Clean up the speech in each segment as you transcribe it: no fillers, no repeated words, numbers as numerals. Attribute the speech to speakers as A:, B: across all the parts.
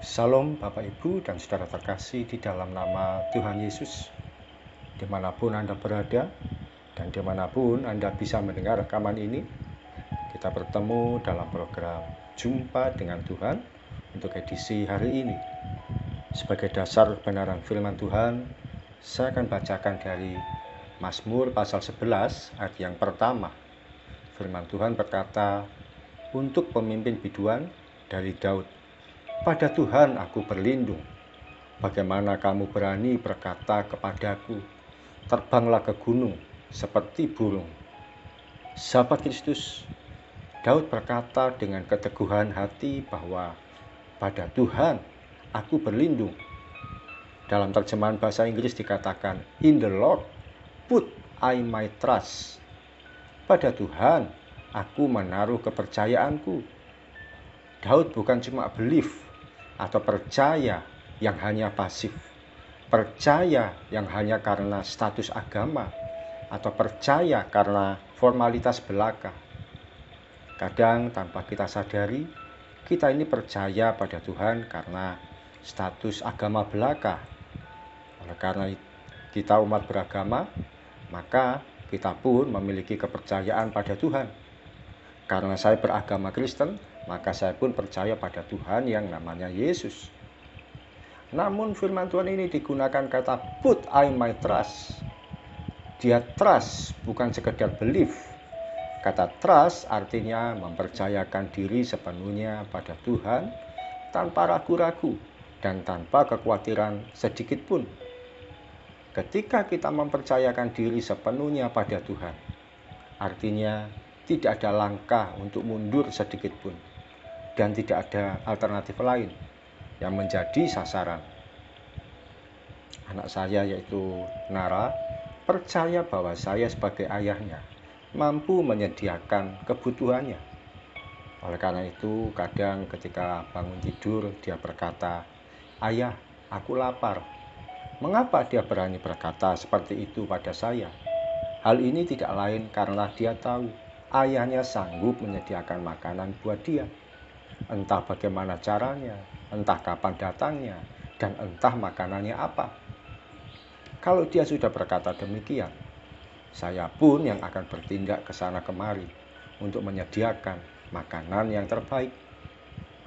A: Salam Bapak Ibu dan Saudara terkasih di dalam nama Tuhan Yesus. Dimanapun Anda berada dan dimanapun Anda bisa mendengar rekaman ini, kita bertemu dalam program Jumpa dengan Tuhan untuk edisi hari ini. Sebagai dasar kebenaran firman Tuhan, saya akan bacakan dari Mazmur pasal 11 ayat yang pertama. Firman Tuhan berkata, untuk pemimpin biduan dari Daud, pada Tuhan aku berlindung. Bagaimana kamu berani berkata kepadaku, terbanglah ke gunung seperti burung. Sahabat Kristus, Daud berkata dengan keteguhan hati bahwa pada Tuhan aku berlindung. Dalam terjemahan bahasa Inggris dikatakan, in the Lord put I my trust. Pada Tuhan aku menaruh kepercayaanku. Daud bukan cuma believe atau percaya yang hanya pasif, percaya yang hanya karena status agama, atau percaya karena formalitas belaka. Kadang tanpa kita sadari, kita ini percaya pada Tuhan karena status agama belaka. Oleh karena kita umat beragama, maka kita pun memiliki kepercayaan pada Tuhan. Karena saya beragama Kristen, maka saya pun percaya pada Tuhan yang namanya Yesus. Namun firman Tuhan ini digunakan kata put I my trust. Dia trust, bukan sekedar belief. Kata trust artinya mempercayakan diri sepenuhnya pada Tuhan tanpa ragu-ragu dan tanpa kekhawatiran sedikit pun. Ketika kita mempercayakan diri sepenuhnya pada Tuhan, artinya tidak ada langkah untuk mundur sedikit pun. Dan tidak ada alternatif lain yang menjadi sasaran. Anak saya yaitu Nara percaya bahwa saya sebagai ayahnya mampu menyediakan kebutuhannya. Oleh karena itu kadang ketika bangun tidur dia berkata, ayah, aku lapar. Mengapa dia berani berkata seperti itu pada saya? Hal ini tidak lain karena dia tahu ayahnya sanggup menyediakan makanan buat dia. Entah bagaimana caranya, entah kapan datangnya, dan entah makanannya apa. Kalau dia sudah berkata demikian, saya pun yang akan bertindak ke sana kemari untuk menyediakan makanan yang terbaik.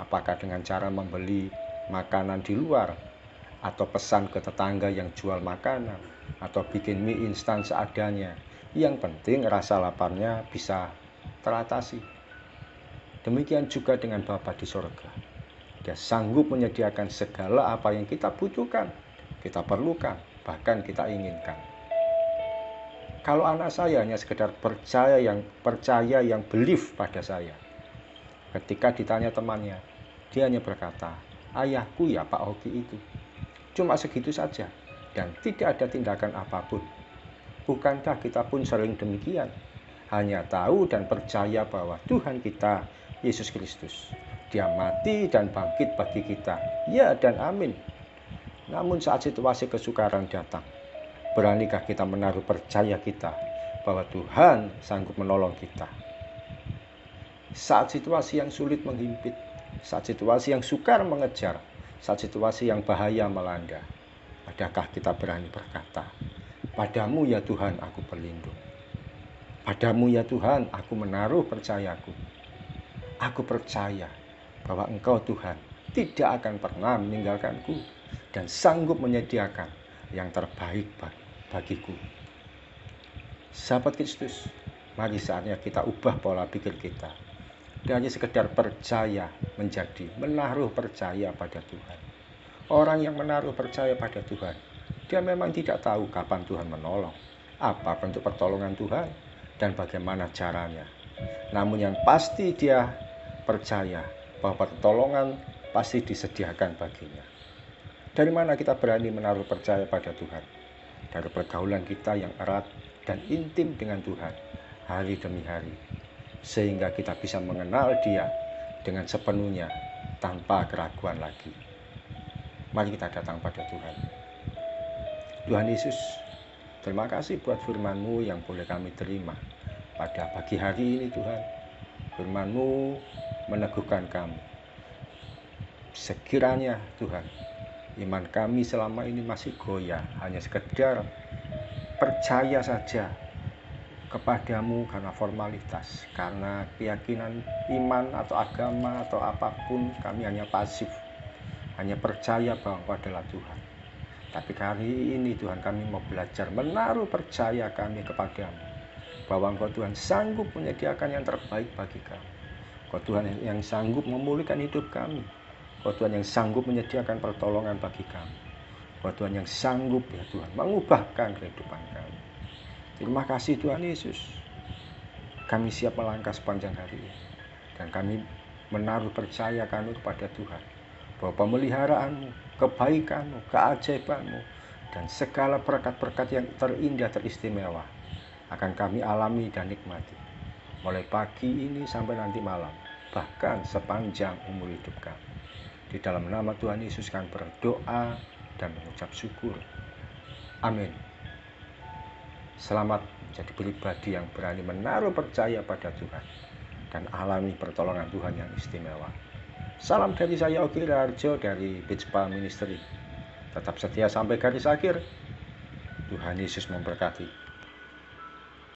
A: Apakah dengan cara membeli makanan di luar, atau pesan ke tetangga yang jual makanan, atau bikin mie instan seadanya. Yang penting rasa laparnya bisa teratasi. Demikian juga dengan Bapa di sorga. Dia sanggup menyediakan segala apa yang kita butuhkan, kita perlukan, bahkan kita inginkan. Kalau anak saya hanya sekedar percaya yang belief pada saya. Ketika ditanya temannya, dia hanya berkata, ayahku ya Pak Hoki itu. Cuma segitu saja dan tidak ada tindakan apapun. Bukankah kita pun sering demikian? Hanya tahu dan percaya bahwa Tuhan kita Yesus Kristus, dia mati dan bangkit bagi kita, ya dan amin. Namun saat situasi kesukaran datang, beranikah kita menaruh percaya kita bahwa Tuhan sanggup menolong kita? Saat situasi yang sulit menghimpit, saat situasi yang sukar mengejar, saat situasi yang bahaya melanda, adakah kita berani berkata, padamu ya Tuhan aku berlindung. Padamu ya Tuhan aku menaruh percayaku. Aku percaya bahwa Engkau Tuhan tidak akan pernah meninggalkanku dan sanggup menyediakan yang terbaik bagiku. Sahabat Kristus, mari saatnya kita ubah pola pikir kita. Dari sekedar percaya menjadi menaruh percaya pada Tuhan. Orang yang menaruh percaya pada Tuhan, dia memang tidak tahu kapan Tuhan menolong, apa bentuk pertolongan Tuhan, dan bagaimana caranya. Namun yang pasti dia percaya bahwa pertolongan pasti disediakan baginya. Dari mana kita berani menaruh percaya pada Tuhan? Dari pergaulan kita yang erat dan intim dengan Tuhan hari demi hari. Sehingga kita bisa mengenal Dia dengan sepenuhnya tanpa keraguan lagi. Mari kita datang pada Tuhan. Tuhan Yesus, terima kasih buat firman-Mu yang boleh kami terima pada pagi hari ini Tuhan. Firman-Mu meneguhkan kami. Sekiranya Tuhan, iman kami selama ini masih goyah, hanya sekedar percaya saja kepadamu karena formalitas, karena keyakinan iman atau agama atau apapun, kami hanya pasif, hanya percaya bahwa Engkau adalah Tuhan. Tapi kali ini Tuhan, kami mau belajar menaruh percaya kami kepadamu, bahwa Engkau Tuhan sanggup menyediakan yang terbaik bagi kami. Engkau Tuhan yang sanggup memulihkan hidup kami. Engkau Tuhan yang sanggup menyediakan pertolongan bagi kami. Engkau Tuhan yang sanggup ya Tuhan mengubahkan kehidupan kami. Terima kasih Tuhan Yesus. Kami siap melangkah sepanjang hari ini. Dan kami menaruh percaya kami kepada Tuhan, bahwa pemeliharaanmu, kebaikanmu, keajaibanmu, dan segala berkat-berkat yang terindah, teristimewa akan kami alami dan nikmati mulai pagi ini sampai nanti malam, bahkan sepanjang umur hidup kami. Di dalam nama Tuhan Yesus kami berdoa dan mengucap syukur. Amin. Selamat menjadi pribadi yang berani menaruh percaya pada Tuhan dan alami pertolongan Tuhan yang istimewa. Salam dari saya, Ogi Raharjo dari Beachpal Ministry. Tetap setia sampai garis akhir. Tuhan Yesus memberkati.